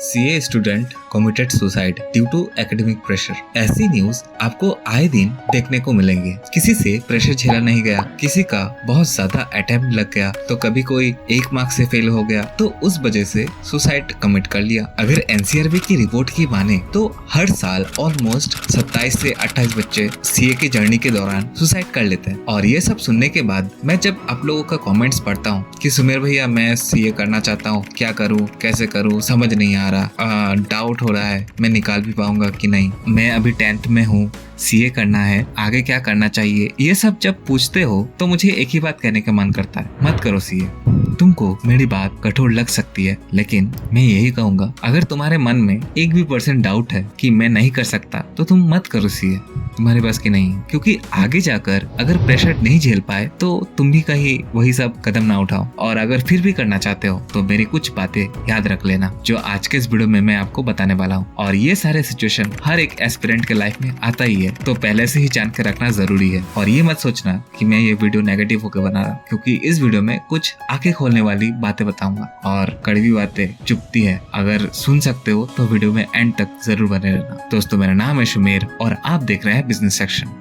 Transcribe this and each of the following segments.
CA student committed suicide due to academic pressure. ऐसी news आपको आए दिन देखने को मिलेंगे। किसी से प्रेशर झेला नहीं गया, किसी का बहुत ज्यादा अटेम्प्ट लग गया, तो कभी कोई 1 मार्क से फेल हो गया तो उस वजह से सुसाइड कमिट कर लिया। अगर एनसीआरबी की रिपोर्ट की माने तो हर साल ऑलमोस्ट 27 से 28 बच्चे सीए की जर्नी के दौरान सुसाइड कर लेते हैं। और ये सब सुनने के बाद मैं जब आप लोगों का कमेंट्स पढ़ता हूँ कि सुमेर भैया मैं सीए करना चाहता हूँ, क्या करूँ, कैसे करूँ, समझ नहीं आ रहा, डाउट हो रहा है मैं निकाल भी पाऊंगा कि नहीं, मैं अभी 10th में हूँ, सीए करना है, आगे क्या करना चाहिए, ये सब जब पूछते हो तो मुझे एक ही बात कहने का मन करता है, मत करो सीए। तुमको मेरी बात कठोर लग सकती है, लेकिन मैं यही कहूंगा, अगर तुम्हारे मन में 1% डाउट है कि मैं नहीं कर सकता तो तुम मत करो सीए, तुम्हारे पास की नहीं। क्योंकि आगे जाकर अगर प्रेशर नहीं झेल पाए तो तुम भी कहीं वही सब कदम ना उठाओ। और अगर फिर भी करना चाहते हो तो मेरी कुछ बातें याद रख लेना जो आज के इस वीडियो में मैं आपको बताने वाला हूँ। और ये सारे सिचुएशन हर एक एस्पिरेंट के लाइफ में आता ही है, तो पहले से ही जान के रखना जरूरी है। और ये मत सोचना कि मैं ये वीडियो नेगेटिव होकर बना रहा हूँ, क्योंकि इस वीडियो में कुछ आंखें खोलने वाली बातें बताऊंगा और कड़वी बातें चुभती है। अगर सुन सकते हो तो वीडियो में एंड तक जरूर बने रहना। दोस्तों मेरा नाम है सुमेर और आप देख रहे हैं बिजनेस सेक्शन।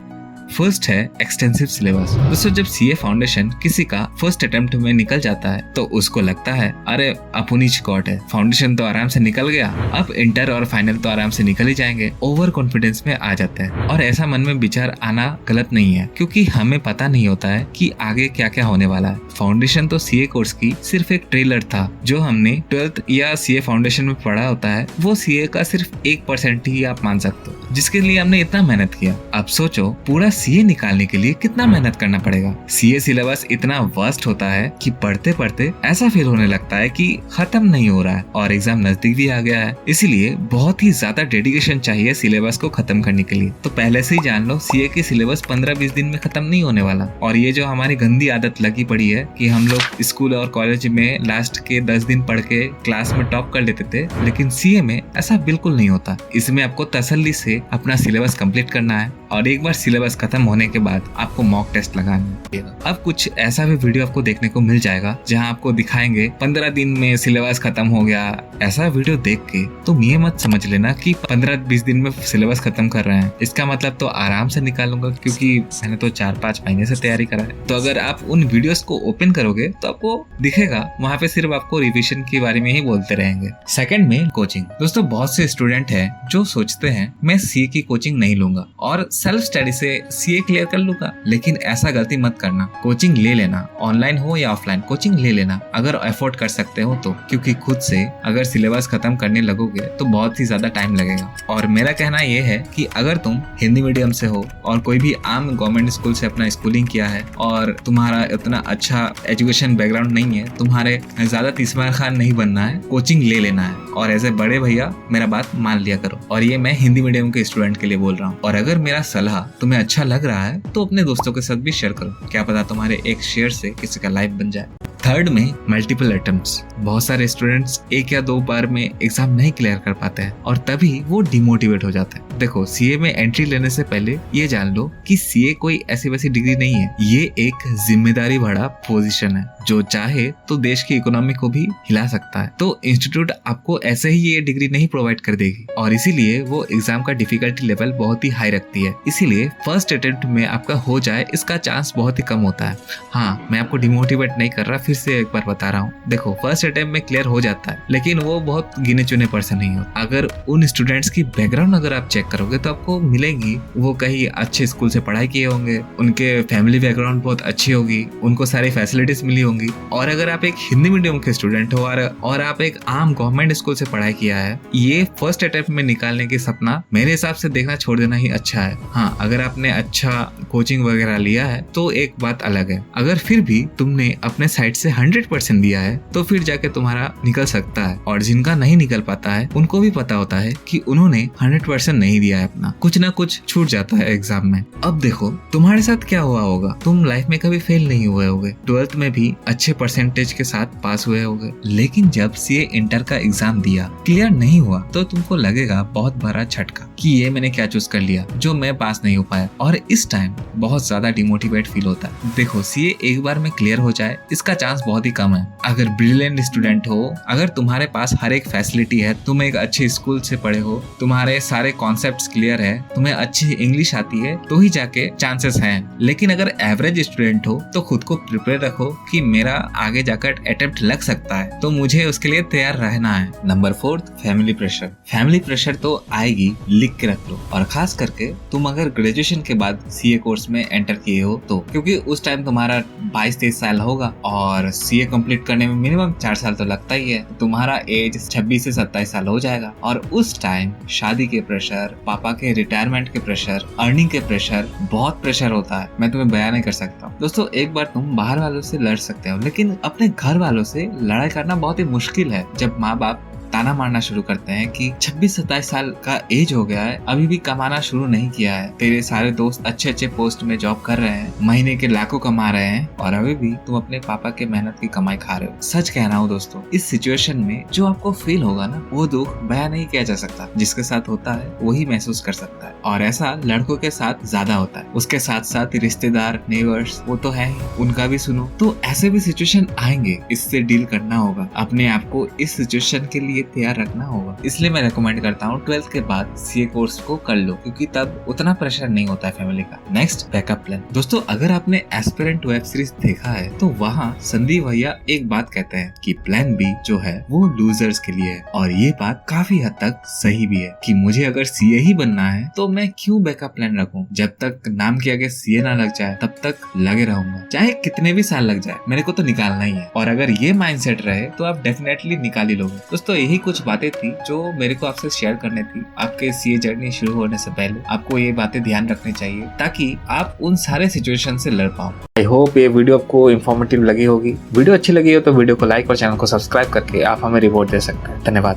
फर्स्ट है एक्सटेंसिव सिलेबस। दोस्तों जब सीए फाउंडेशन किसी का फर्स्ट अटेम्प्ट में निकल जाता है तो उसको लगता है अरे अपनी चिकॉट है, फाउंडेशन तो आराम से निकल गया, अब इंटर और फाइनल तो आराम से निकल ही जाएंगे। ओवर कॉन्फिडेंस में आ जाता है और ऐसा मन में विचार आना गलत नहीं है, क्योंकि हमें पता नहीं होता है कि आगे क्या क्या होने वाला है। फाउंडेशन तो सीए कोर्स की सिर्फ एक ट्रेलर था, जो हमने 12th या सीए फाउंडेशन में पढ़ा होता है वो सीए का सिर्फ 1% ही आप मान सकते हो, जिसके लिए हमने इतना मेहनत किया। अब सोचो पूरा सीए निकालने के लिए कितना मेहनत करना पड़ेगा। सीए सिलेबस इतना वास्ट होता है कि पढ़ते पढ़ते ऐसा फील होने लगता है कि खत्म नहीं हो रहा है और एग्जाम नजदीक भी आ गया है। इसीलिए बहुत ही ज्यादा डेडिकेशन चाहिए सिलेबस को खत्म करने के लिए। तो पहले से ही जान लो सीए की सिलेबस 15-20 दिन में खत्म नहीं होने वाला। और ये जो हमारी गंदी आदत लगी पड़ी है कि हम लोग स्कूल और कॉलेज में लास्ट के 10 दिन पढ़ के क्लास में टॉप कर लेते थे, लेकिन सीए में ऐसा बिल्कुल नहीं होता। इसमें आपको तसल्ली से अपना सिलेबस कंप्लीट करना है और एक बार सिलेबस खत्म होने के बाद आपको मॉक टेस्ट लगाना है। अब कुछ ऐसा भी वीडियो आपको देखने को मिल जाएगा जहां आपको दिखाएंगे 15 दिन में सिलेबस खत्म हो गया। ऐसा वीडियो देख के तुम ये मत समझ लेना कि 15-20 दिन में सिलेबस खत्म कर रहे हैं, इसका मतलब तो आराम से निकालूंगा क्योंकि मैंने तो 4-5 महीने से तैयारी करा है। तो अगर आप उन वीडियोस को ओपन करोगे तो आपको दिखेगा वहाँ पे सिर्फ आपको रिविजन के बारे में ही बोलते रहेंगे। सेकंड में कोचिंग। दोस्तों बहुत से स्टूडेंट हैं जो सोचते हैं मैं सीए की कोचिंग नहीं लूंगा और सेल्फ स्टडी से सीए क्लियर कर लूंगा, लेकिन ऐसा गलती मत करना। कोचिंग ले लेना, ऑनलाइन हो या ऑफलाइन कोचिंग ले लेना अगर अफोर्ड कर सकते हो तो, क्योंकि खुद से अगर सिलेबस खत्म करने लगोगे तो बहुत ही ज्यादा टाइम लगेगा। और मेरा कहना यह है कि अगर तुम हिंदी मीडियम से हो और कोई भी आम गवर्नमेंट स्कूल से अपना स्कूलिंग किया है और तुम्हारा इतना अच्छा एजुकेशन बैकग्राउंड नहीं है, तुम्हारे ज्यादा तीसरा खान नहीं बनना है, कोचिंग ले लेना है। और एज ए बड़े भैया मेरा बात मान लिया करो। और ये मैं हिंदी मीडियम के स्टूडेंट के लिए बोल रहा हूँ। और अगर मेरा सलाह तुम्हें अच्छा लग रहा है तो अपने दोस्तों के साथ भी शेयर करो, क्या पता तुम्हारे एक शेयर से किसी का लाइफ बन जाए। थर्ड में मल्टीपल अटेम्प्ट्स। बहुत सारे स्टूडेंट्स 1 या 2 बार में एग्जाम नहीं क्लियर कर पाते हैं और तभी वो डिमोटिवेट हो जाते हैं। देखो सीए में एंट्री लेने से पहले ये जान लो कि सीए कोई ऐसी वैसी डिग्री नहीं है, ये एक जिम्मेदारी भरा पोजीशन है जो चाहे तो देश की इकोनॉमी को भी हिला सकता है। तो इंस्टीट्यूट आपको ऐसे ही ये डिग्री नहीं प्रोवाइड कर देगी और इसीलिए वो एग्जाम का डिफिकल्टी लेवल बहुत ही हाई रखती है। इसीलिए फर्स्ट अटेम्प्ट में आपका हो जाए इसका चांस बहुत ही कम होता है। हाँ, मैं आपको डिमोटिवेट नहीं कर रहा, फिर से एक बार बता रहा हूँ। देखो फर्स्ट अटेम्प्ट में क्लियर हो जाता है, लेकिन वो बहुत गिने चुने पर्सन नहीं हो। अगर उन स्टूडेंट्स की बैकग्राउंड अगर आप चेक करोगे तो आपको मिलेगी वो कहीं अच्छे स्कूल से पढ़ाई किए होंगे, उनके फैमिली बैकग्राउंड बहुत अच्छी होगी, उनको सारी फैसिलिटीज मिली होंगी। और अगर आप एक हिंदी मीडियम के स्टूडेंट हो और आप एक आम गवर्नमेंट स्कूल से पढ़ाई किया है, ये फर्स्ट अटेम्प्ट में निकालने की सपना मेरे हिसाब से देखना छोड़ देना ही अच्छा है। हाँ, अगर आपने अच्छा कोचिंग वगैरह लिया है तो एक बात अलग है। अगर फिर भी तुमने अपने साइड से 100% दिया है तो फिर जाके तुम्हारा निकल सकता है। और जिनका नहीं निकल पाता है उनको भी पता होता है कि उन्होंने 100% नहीं दिया है अपना, कुछ ना कुछ छूट जाता है एग्जाम में। अब देखो तुम्हारे साथ क्या हुआ होगा, तुम लाइफ में कभी फेल नहीं हुए होगे, 12th में भी अच्छे परसेंटेज के साथ पास हुए होगे, लेकिन जब सीए इंटर का एग्जाम दिया क्लियर नहीं हुआ तो तुमको लगेगा बहुत बड़ा झटका। कि ये मैंने क्या चूज कर लिया जो मैं पास नहीं हो पाया, और इस टाइम बहुत ज्यादा डिमोटिवेट फील होता है। देखो सीए एक बार में क्लियर हो जाए इसका चांस बहुत ही कम है। अगर ब्रिलियंट स्टूडेंट हो, अगर तुम्हारे पास हर एक फैसिलिटी है, तुम एक अच्छे स्कूल से पढ़े हो, तुम्हारे सारे कॉन्सेप्ट्स क्लियर है, तुम्हें अच्छी इंग्लिश आती है, तो ही जाके चांसेस हैं। लेकिन अगर एवरेज स्टूडेंट हो तो खुद को प्रिपेयर रखो कि मेरा आगे जाकर अटेम्प्ट लग सकता है, तो मुझे उसके लिए तैयार रहना है। Number 4, family pressure. Family pressure तो आएगी, लिख के रख लो। और खास करके तुम अगर ग्रेजुएशन के बाद सीए कोर्स में एंटर किए हो तो, क्योंकि उस टाइम तुम्हारा 22-23 साल होगा और सीए कंप्लीट करने में मिनिमम 4 साल तो लगता ही है। तुम्हारा एज 26 से 27 साल हो जाएगा और उस टाइम शादी के प्रेशर, पापा के रिटायरमेंट के प्रेशर, अर्निंग के प्रेशर, बहुत प्रेशर होता है। मैं तुम्हें बयान नहीं कर सकता। दोस्तों एक बार तुम बाहर वालों से लड़ सकते हो, लेकिन अपने घर वालों से लड़ाई करना बहुत ही मुश्किल है। जब माँ बाप ताना मारना शुरू करते हैं कि 26-27 साल का एज हो गया है, अभी भी कमाना शुरू नहीं किया है, तेरे सारे दोस्त अच्छे अच्छे पोस्ट में जॉब कर रहे हैं, महीने के लाखों कमा रहे हैं और अभी भी तुम अपने पापा के मेहनत की कमाई खा रहे हो। सच कह रहा हूँ दोस्तों, इस सिचुएशन में जो आपको फील होगा ना, वो दुख बयान नहीं किया जा सकता। जिसके साथ होता है वही महसूस कर सकता है, और ऐसा लड़कों के साथ ज्यादा होता है। उसके साथ साथ रिश्तेदार, नेबर्स, वो तो है ही, उनका भी सुनो। तो ऐसे भी सिचुएशन आएंगे, इससे डील करना होगा। अपने आप को इस सिचुएशन के लिए तैयार रखना होगा। इसलिए मैं रेकमेंड करता हूँ 12th के बाद सीए कोर्स को कर लो, क्योंकि तब उतना प्रेशर नहीं होता है फैमिली का। Next, backup plan. दोस्तों अगर आपने एस्पिरेंट वेब सीरीज देखा है तो वहाँ संदीप भैया एक बात कहते हैं कि प्लान बी जो है वो लूजर्स के लिए है, और ये बात काफी हद तक सही भी है कि मुझे अगर सीए ही बनना है तो मैं क्यों बैकअप प्लान रखूं। जब तक नाम के आगे सीए ना लग जाए तब तक लगे रहूंगा, चाहे कितने भी साल लग जाए, मेरे को तो निकालना ही है। और अगर ये माइंडसेट रहे तो आप डेफिनेटली निकाल ही लोगे। दोस्तों यही कुछ बातें थी जो मेरे को आपसे शेयर करनी थी। आपके सीए जर्नी शुरू होने से पहले आपको ये बातें ध्यान रखनी चाहिए ताकि आप उन सारे सिचुएशन से लड़ पाओ। आई होप ये वीडियो आपको इन्फॉर्मेटिव लगी होगी। वीडियो अच्छी लगी हो तो वीडियो को लाइक और चैनल को सब्सक्राइब करके आप हमें रिवॉर्ड दे सकते हैं। धन्यवाद।